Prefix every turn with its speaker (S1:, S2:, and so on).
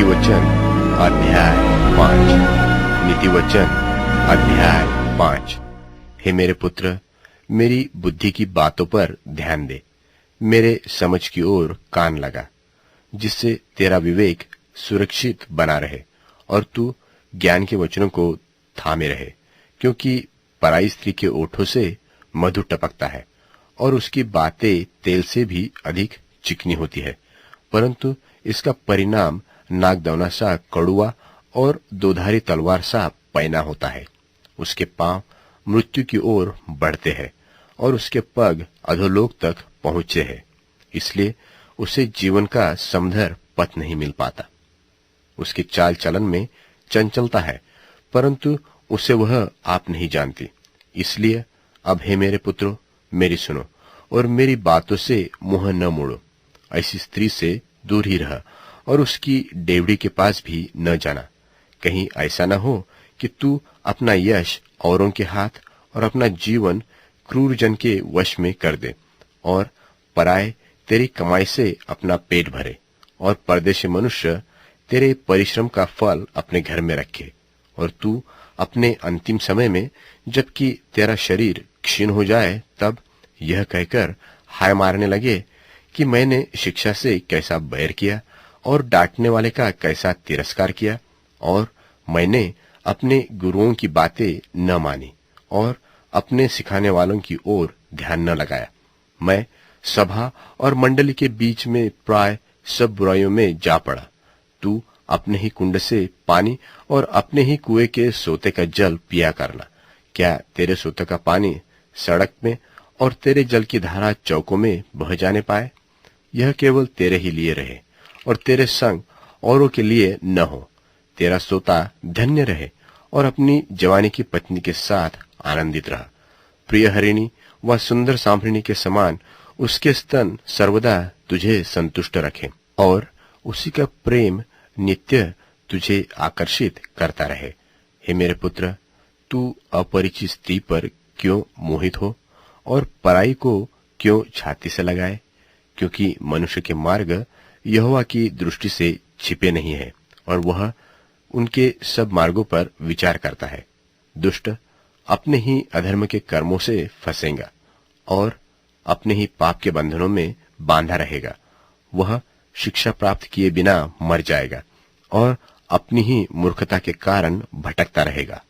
S1: नीतिवचन अध्याय 5। नीतिवचन अध्याय 5। हे मेरे पुत्र, मेरी बुद्धि की बातों पर ध्यान दे, मेरे समझ की ओर कान लगा, जिससे तेरा विवेक सुरक्षित बना रहे और तू ज्ञान के वचनों को थामे रहे। क्योंकि पराई स्त्री के ओठों से मधु टपकता है और उसकी बातें तेल से भी अधिक चिकनी होती है, परंतु इसका परिणाम नागदौना सा कड़ुआ और दोधारी तलवार सा पैना होता है। उसके पांव मृत्यु की ओर बढ़ते हैं और उसके पग अधोलोक तक पहुंचे हैं, इसलिए उसे जीवन का समधर पथ नहीं मिल पाता। उसके चाल चलन में चंचलता है, परंतु उसे वह आप नहीं जानती। इसलिए अब हे मेरे पुत्रों, मेरी सुनो और मेरी बातों से मुंह न मोड़ो। ऐसी स्त्री से दूर ही रह और उसकी डेवड़ी के पास भी न जाना। कहीं ऐसा न हो कि तू अपना यश औरों के हाथ और अपना जीवन क्रूर जन के वश में कर दे और पराए तेरी कमाई से अपना पेट भरे और परदेशी मनुष्य तेरे परिश्रम का फल अपने घर में रखे और तू अपने अंतिम समय में, जबकि तेरा शरीर क्षीण हो जाए, तब यह कहकर हाय मारने लगे कि मैंने शिक्षा से कैसा बैर किया और डांटने वाले का कैसा तिरस्कार किया, और मैंने अपने गुरुओं की बातें न मानी और अपने सिखाने वालों की ओर ध्यान न लगाया। मैं सभा और मंडली के बीच में प्राय सब बुराइयों में जा पड़ा। तू अपने ही कुंड से पानी और अपने ही कुएं के सोते का जल पिया करना। क्या तेरे सोते का पानी सड़क में और तेरे जल की धारा चौकों में बह जाने पाए? यह केवल तेरे ही लिए रहे और तेरे संग औरों के लिए न हो। तेरा सोता धन्य रहे और अपनी जवानी की पत्नी के साथ आनंदित रहा। प्रिय हरिणी व सुंदर सांभरिणी के समान उसके स्तन सर्वदा तुझे संतुष्ट रखे और उसी का प्रेम नित्य तुझे आकर्षित करता रहे। हे मेरे पुत्र, तू अपरिचित स्त्री पर क्यों मोहित हो और पराई को क्यों छाती से लगाए? क्योंकि मनुष्य के मार्ग यहोवा की दृष्टि से छिपे नहीं है और वह उनके सब मार्गों पर विचार करता है। दुष्ट अपने ही अधर्म के कर्मों से फंसेगा और अपने ही पाप के बंधनों में बांधा रहेगा। वह शिक्षा प्राप्त किए बिना मर जाएगा और अपनी ही मूर्खता के कारण भटकता रहेगा।